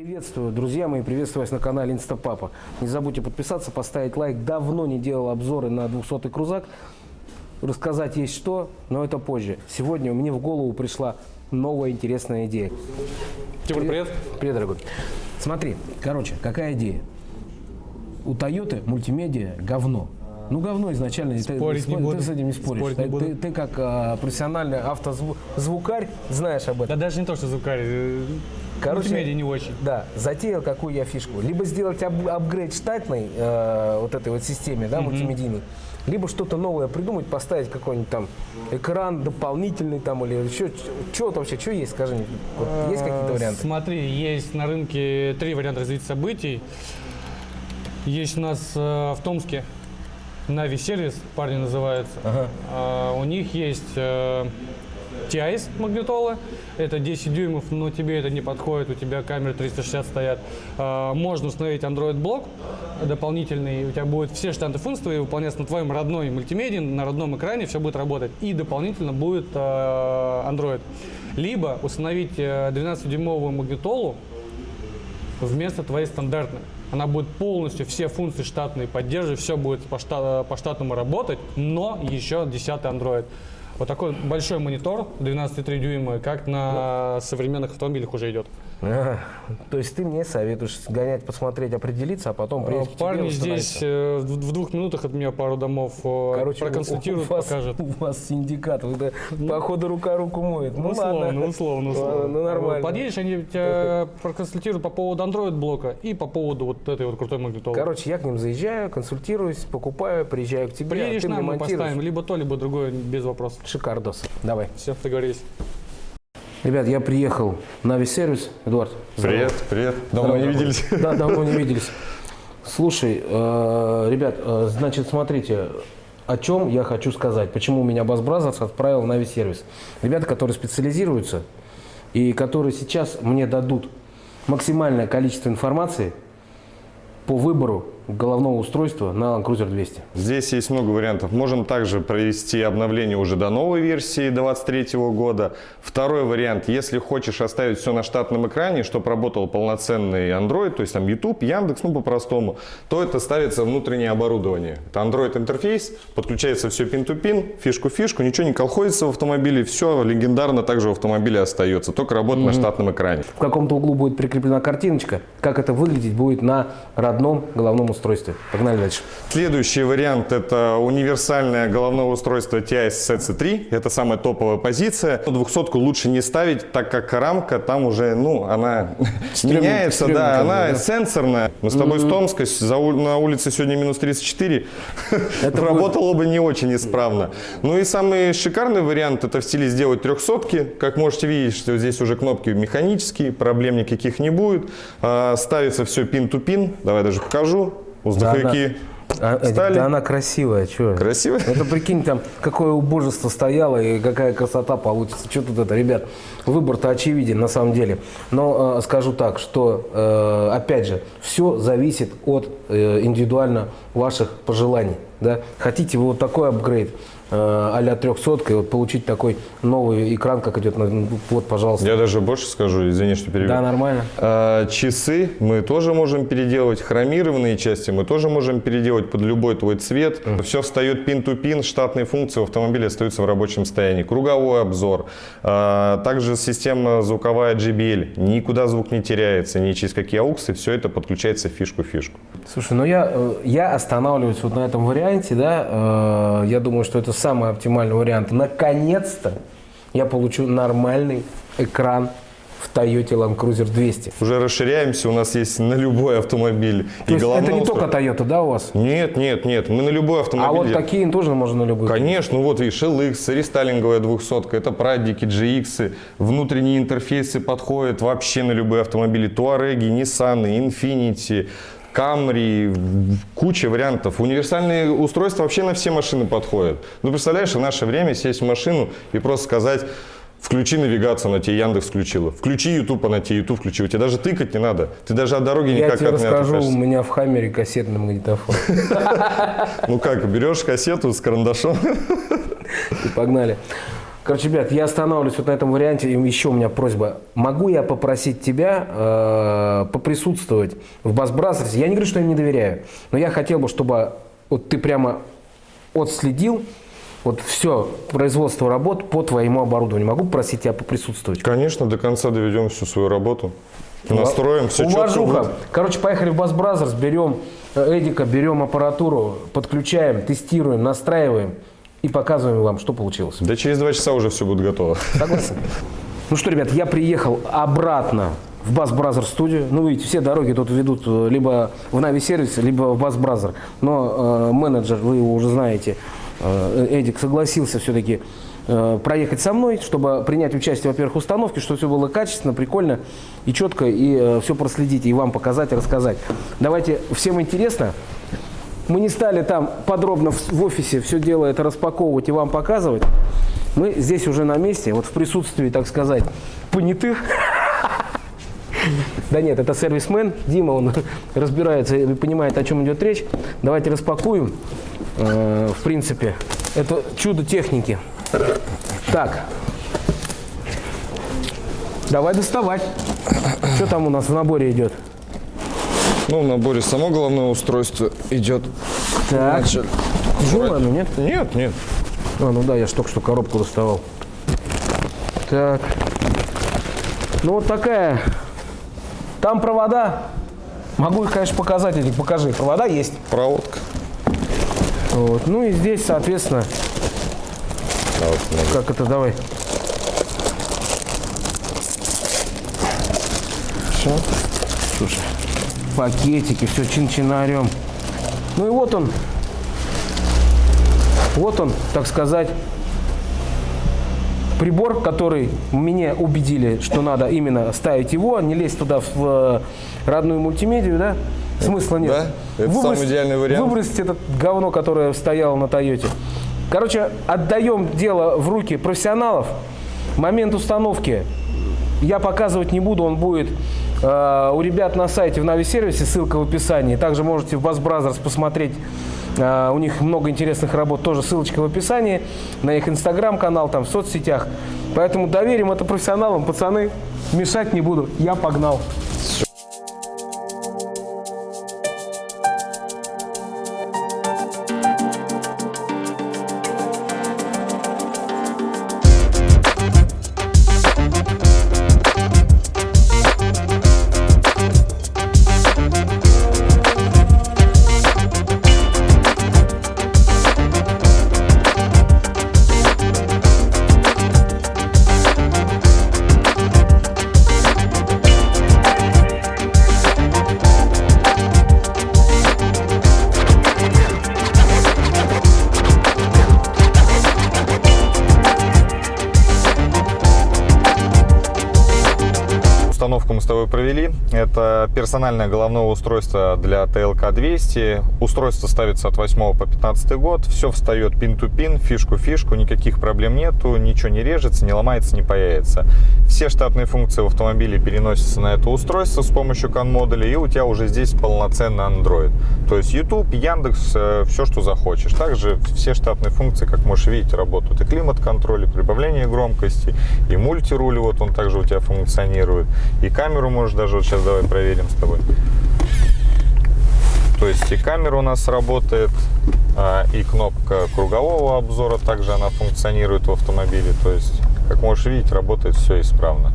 Приветствую, друзья мои, приветствую вас на канале Инстапапа. Не забудьте подписаться, поставить лайк. Давно не делал обзоры на 200-й крузак. Рассказать есть что, но это позже. Сегодня мне в голову пришла новая интересная идея. Тимур, привет. Привет, дорогой. Смотри, короче, какая идея? У Тойоты мультимедиа говно. Ну, говно изначально, ты с этим не споришь. Ты как профессиональный автозвукарь знаешь об этом. Да даже не то, что звукарь. Короче, мультимедиа не очень. Да, затеял какую я фишку. Либо сделать апгрейд штатной вот этой вот системе, да, мультимедийной, либо что-то новое придумать, поставить какой-нибудь там экран дополнительный там или еще что-то вообще, что есть, скажи мне. Вот есть какие-то варианты? Смотри, есть на рынке 3 варианта развития событий. Есть у нас в Томске Нави сервис, парни называются. У них есть TIS магнитола, это 10 дюймов, но тебе это не подходит, у тебя камеры 360 стоят. Можно установить Android блок дополнительный, у тебя будут все штаты функции выполняться на твоем родной мультимедиа, на родном экране, все будет работать. И дополнительно будет Android. Либо установить 12-дюймовую магнитолу вместо твоей стандартной. Она будет полностью все функции штатные поддерживать, все будет по штатному работать, но еще 10-й Android. Вот такой большой монитор 12,3 дюйма, как на современных автомобилях уже идет. То есть ты мне советуешь сгонять, посмотреть, определиться, а потом приехать к тебе Парни здесь в 2 минутах от меня пару домов проконсультируют, покажут. У вас синдикат, походу рука руку моет. Ну условно. Ну нормально. Подъедешь, они тебя проконсультируют по поводу Android блока и по поводу вот этой вот крутой магнитолы. Короче, я к ним заезжаю, консультируюсь, покупаю, приезжаю к тебе. Приедешь нам, мы поставим либо то, либо другое, без вопросов. Шикардос. Давай. Все, договорились. Ребят, я приехал на Нави сервис. Эдуард. Привет, привет. Давно не виделись. Да, давно не виделись. Слушай, ребят, значит, смотрите, о чем я хочу сказать. Почему меня Bass Brothers отправил в Нави сервис. Ребята, которые специализируются и которые сейчас мне дадут максимальное количество информации по выбору головного устройства на Land Cruiser 200. Здесь есть много вариантов. Можем также провести обновление уже до новой версии 2023 года. Второй вариант, если хочешь оставить все на штатном экране, чтобы работал полноценный Android, то есть там YouTube, Яндекс, ну по-простому, то это ставится внутреннее оборудование. Это Android интерфейс, подключается все пин-ту-пин, фишку-фишку, ничего не колхозится в автомобиле, все легендарно также в автомобиле остается, только работает на штатном экране. В каком-то углу будет прикреплена картиночка, как это выглядеть будет на родном головном устройстве. Погнали дальше. Следующий вариант – это универсальное головное устройство TIS CC3. Это самая топовая позиция. 200-ку лучше не ставить, так как рамка там уже, ну, она меняется, да, она сенсорная. Мы с тобой с Томска, на улице сегодня минус 34. Работало бы не очень исправно. Ну и самый шикарный вариант – это в стиле сделать 300-ки. Как можете видеть, что здесь уже кнопки механические, проблем никаких не будет. Ставится все пин-ту-пин. Давай даже покажу. Воздуховики стали. Да она красивая, что? Красивая? Это прикинь, там какое убожество стояло и какая красота получится. Что тут это, ребят, выбор-то очевиден на самом деле. Но скажу так, что, опять же, все зависит от индивидуально ваших пожеланий. Да? Хотите вы вот такой апгрейд, а-ля 300-кой, вот получить такой новый экран, как идет, вот, пожалуйста. Я даже больше скажу, извини, что перебил. Да, нормально. Часы мы тоже можем переделать, хромированные части мы тоже можем переделать под любой твой цвет. Все встает пин-ту-пин, штатные функции в автомобиле остаются в рабочем состоянии. Круговой обзор, также система звуковая JBL, никуда звук не теряется, ни через какие ауксы, все это подключается в фишку-фишку. Слушай, ну я останавливаюсь вот на этом варианте, да, я думаю, что это самый оптимальный вариант. Наконец-то я получу нормальный экран в Toyota Land Cruiser 200. Уже расширяемся, у нас есть на любой автомобиль. То есть это не только Toyota, да, у вас? Нет, мы на любой автомобиль. А вот такие тоже можно на любой? Конечно, вот видишь, LX, рестайлинговая 200-ка, это прадики, GX, внутренние интерфейсы подходят вообще на любые автомобили. Туареги, Ниссаны, Infiniti, Камри, куча вариантов. Универсальные устройства вообще на все машины подходят. Ну, представляешь, в наше время сесть в машину и просто сказать: включи навигацию, она тебе Яндекс включила. Включи YouTube, она тебе YouTube включила. Тебе даже тыкать не надо. Ты даже от дороги никак от меня отвлекаешься. Я тебе расскажу, у меня в Хаммере кассетный магнитофон. Ну как, берешь кассету с карандашом. И погнали. Короче, ребят, я останавливаюсь вот на этом варианте. И еще у меня просьба. Могу я попросить тебя поприсутствовать в Bass Brothers? Я не говорю, что я им не доверяю, но я хотел бы, чтобы вот ты прямо отследил вот все производство работ по твоему оборудованию. Могу попросить тебя поприсутствовать? Конечно, до конца доведем всю свою работу. Настроим все четко. Уважуха. Короче, поехали в Bass Brothers, берем Эдика, берем аппаратуру, подключаем, тестируем, настраиваем и показываем вам, что получилось. Да через 2 часа уже все будет готово. Согласен? Ну что, ребят, я приехал обратно в Bass Brothers студию. Ну, видите, все дороги тут ведут либо в Navi Service, либо в Bass Brothers. Но менеджер, вы его уже знаете, Эдик согласился все-таки проехать со мной, чтобы принять участие, во-первых, в установке, чтобы все было качественно, прикольно и четко, и все проследить, и вам показать, и рассказать. Давайте, всем интересно. Мы не стали там подробно в офисе все дело это распаковывать и вам показывать. Мы здесь уже на месте, вот в присутствии, так сказать, понятых. Да нет, это сервисмен Дима, он разбирается и понимает, о чем идет речь. Давайте распакуем, в принципе, это чудо техники. Так, давай доставать. Что там у нас в наборе идет? Ну, в наборе само головное устройство идет. Так, тяжелое оно, нет? Нет, нет. А, ну да, я же только что коробку доставал. Так, ну вот такая. Там провода. Могу их, конечно, показать, Эдик, покажи. Провода есть. Проводка. Вот. Ну и здесь, соответственно, Да, вот, как это, давай. все. Слушай, пакетики, все чин-чинарем. Ну и вот он. Вот он, так сказать, прибор, который меня убедили, что надо именно ставить его, не лезть туда в родную мультимедию, да? Смысла нет. Да, это самый идеальный вариант. Выбросить это говно, которое стояло на Тойоте. Короче, отдаем дело в руки профессионалов. Момент установки я показывать не буду, он будет у ребят на сайте в Navi Service, ссылка в описании. Также можете в Bass Brothers посмотреть, у них много интересных работ, тоже ссылочка в описании, на их инстаграм-канал, там в соцсетях. Поэтому доверим это профессионалам, пацаны, мешать не буду, я погнал. Установку мы с тобой провели. Это персональное головное устройство для TLK-200. Устройство ставится от 8 по 15 год. Все встает пин-ту-пин, фишку-фишку. Никаких проблем нету. Ничего не режется, не ломается, не паяется. Все штатные функции в автомобиле переносятся на это устройство с помощью CAN-модуля. И у тебя уже здесь полноценный Android. То есть YouTube, Яндекс, все, что захочешь. Также все штатные функции, как можешь видеть, работают. И климат-контроль, и прибавление громкости, и мультируль, вот он также у тебя функционирует. И камеру можешь даже, вот сейчас давай проверим с тобой. То есть и камера у нас работает, и кнопка кругового обзора также она функционирует в автомобиле. То есть, как можешь видеть, работает все исправно.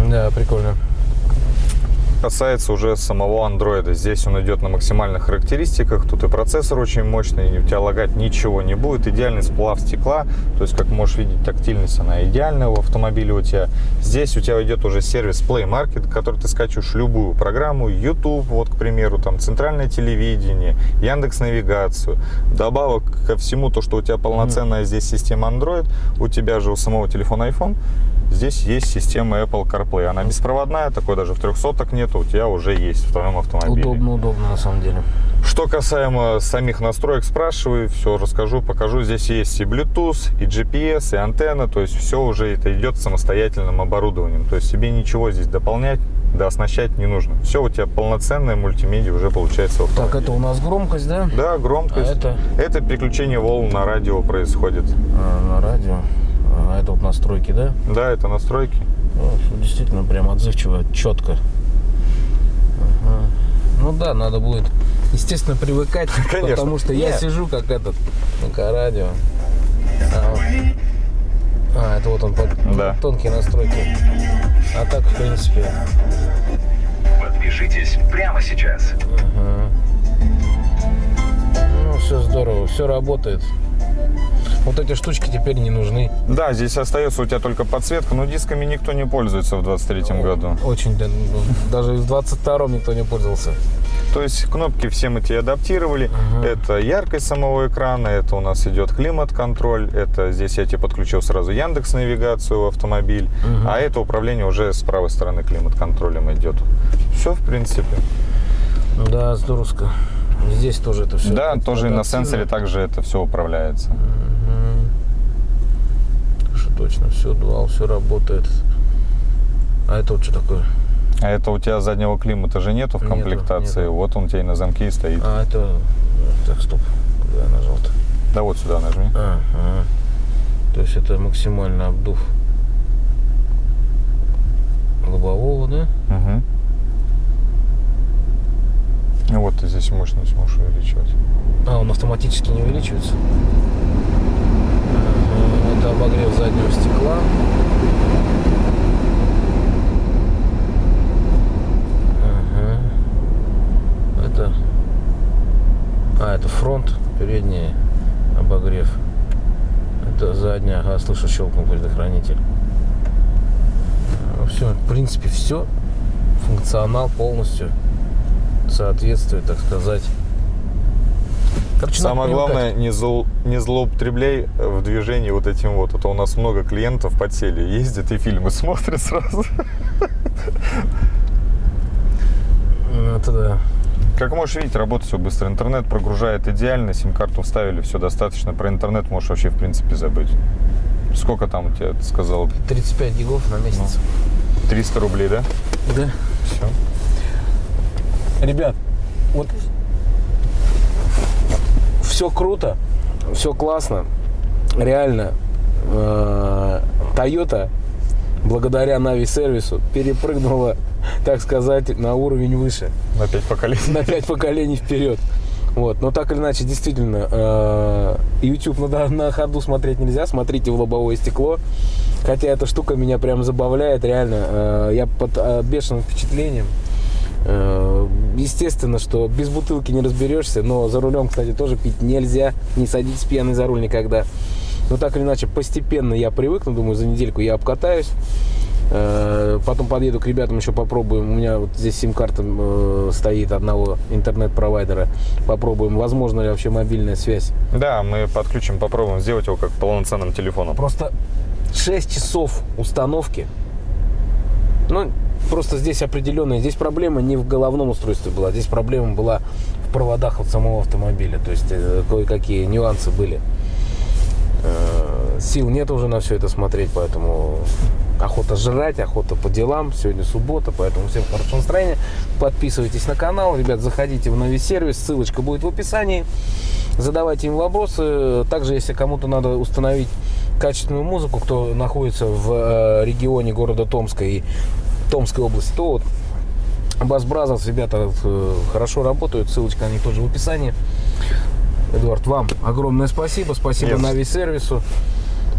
Да, прикольно. Касается уже самого андроида. Здесь он идет на максимальных характеристиках. Тут и процессор очень мощный, у тебя лагать ничего не будет. Идеальный сплав стекла. То есть, как можешь видеть, тактильность она идеальная в автомобиле у тебя. Здесь у тебя идет уже сервис Play Market, который ты скачиваешь любую программу. YouTube, вот, к примеру, там центральное телевидение, Яндекс навигацию. Добавок ко всему то, что у тебя полноценная здесь система Android, у тебя же у самого телефона iPhone. Здесь есть система Apple CarPlay. Она беспроводная, такой даже в 300-ок нету, у тебя уже есть в твоем автомобиле. Удобно на самом деле. Что касаемо самих настроек, спрашивай, все расскажу, покажу. Здесь есть и Bluetooth, и GPS, и антенна, то есть все уже это идет самостоятельным оборудованием. То есть тебе ничего здесь дополнять, дооснащать не нужно. Все у тебя полноценная мультимедиа уже получается в автомобиле. Так, это у нас громкость, да? Да, громкость. А это? Это переключение волн на радио происходит. На радио. А это вот настройки, да? Да, это настройки. Действительно, прям отзывчиво, четко. Ага. Ну да, надо будет, естественно, привыкать, Конечно. потому что я сижу как этот, на радио. Это вот он под тонкие настройки. А так, в принципе... Подпишитесь прямо сейчас. Ну, все здорово, все работает. Вот эти штучки теперь не нужны. Да, здесь остается у тебя только подсветка, но дисками никто не пользуется в 23-м году. Очень, даже в 22-м никто не пользовался. То есть кнопки все мы тебе адаптировали. Это яркость самого экрана, это у нас идет климат-контроль, это здесь я тебе подключил сразу Яндекс-навигацию в автомобиль, а это управление уже с правой стороны климат-контролем идет. Все, в принципе. Да, здоровско. Здесь тоже это все. Да, тоже и на сенсоре также это все управляется. Что точно, все дуал, все работает. А это вот что такое? А это у тебя заднего климата же нету в комплектации. Нету. Вот он у тебя и на замке и стоит. А это... Так, стоп. Куда я нажал-то? Да вот сюда нажми. То есть это максимальный обдув лобового, да? Угу. И вот ты здесь мощность можешь увеличивать. Он автоматически не увеличивается? Это обогрев заднего стекла. Это фронт, передний обогрев. Это задняя, слышу, щелкнул предохранитель. Все, в принципе, все. Функционал полностью соответствует, так сказать. Короче, самое главное, не злоупотребляй в движении вот этим вот. Это у нас много клиентов подсели, ездят и фильмы смотрят сразу. Это да. Как можешь видеть, работает все быстро. Интернет прогружает идеально, сим-карту вставили, все достаточно. Про интернет можешь вообще, в принципе, забыть. Сколько там у тебя, ты сказал? 35 гигов на месяц. 300 рублей, да? Да. Все. Ребят, вот все круто, все классно. Реально, Toyota, благодаря Нави сервису, перепрыгнула, так сказать, на уровень выше. На 5 поколений. На 5 поколений вперед. Вот. Но так или иначе, действительно, YouTube на ходу смотреть нельзя. Смотрите в лобовое стекло. Хотя эта штука меня прям забавляет, реально. Я под бешеным впечатлением. Естественно, что без бутылки не разберешься. Но за рулем, кстати, тоже пить нельзя. Не садитесь пьяный за руль никогда. Но так или иначе, постепенно я привыкну. Думаю, за недельку я обкатаюсь. Потом подъеду к ребятам, еще попробуем. У меня вот здесь сим-карта стоит одного интернет-провайдера. Попробуем, возможно ли вообще мобильная связь. Да, мы подключим, попробуем сделать его как полноценным телефоном. Просто 6 часов установки. Ну, просто здесь определенная. Здесь проблема не в головном устройстве была. Здесь проблема была в проводах от самого автомобиля. То есть кое-какие нюансы были. Сил нет уже на все это смотреть, поэтому охота жрать, охота по делам. Сегодня суббота, поэтому всем хорошего настроения. Подписывайтесь на канал. Ребят, заходите в Нави сервис, ссылочка будет в описании. Задавайте им вопросы. Также, если кому-то надо установить качественную музыку, кто находится в регионе города Томска и Томской области, то вот Bass Brothers, ребята хорошо работают. Ссылочка на них тоже в описании. Эдуард, вам огромное спасибо. Спасибо Нави сервису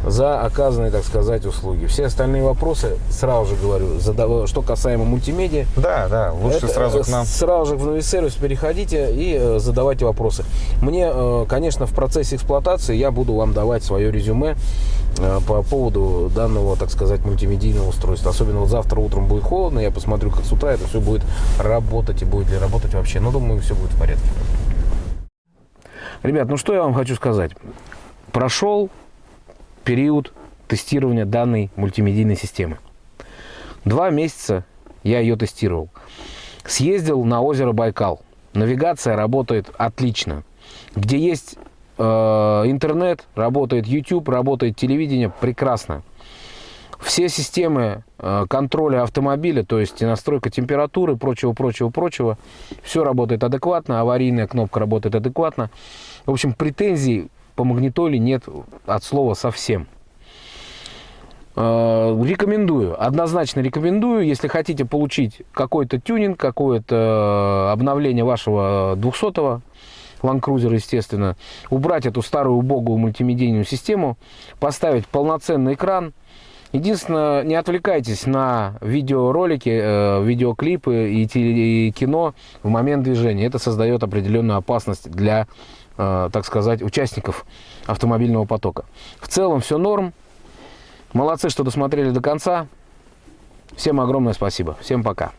за оказанные, так сказать, услуги. Все остальные вопросы, сразу же говорю, что касаемо мультимедиа. Да, лучше сразу к нам. Сразу же в Нави сервис переходите и задавайте вопросы. Мне, конечно, в процессе эксплуатации я буду вам давать свое резюме по поводу данного, так сказать, мультимедийного устройства. Особенно вот завтра утром будет холодно, я посмотрю, как с утра это все будет работать и будет ли работать вообще. Но думаю, все будет в порядке. Ребят, ну что я вам хочу сказать. Прошел период тестирования данной мультимедийной системы. 2 месяца я ее тестировал. Съездил на озеро Байкал. Навигация работает отлично. Где есть интернет, работает YouTube, работает телевидение, прекрасно. Все системы контроля автомобиля, то есть и настройка температуры, прочего, все работает адекватно, аварийная кнопка работает адекватно. В общем, претензий по магнитоле нет от слова совсем. Рекомендую, однозначно рекомендую, если хотите получить какой-то тюнинг, какое-то обновление вашего 200-го Land Cruiser, естественно, убрать эту старую убогую мультимедийную систему, поставить полноценный экран. Единственное, не отвлекайтесь на видеоролики, видеоклипы и кино в момент движения. Это создает определенную опасность для, так сказать, участников автомобильного потока. В целом все норм. Молодцы, что досмотрели до конца. Всем огромное спасибо. Всем пока.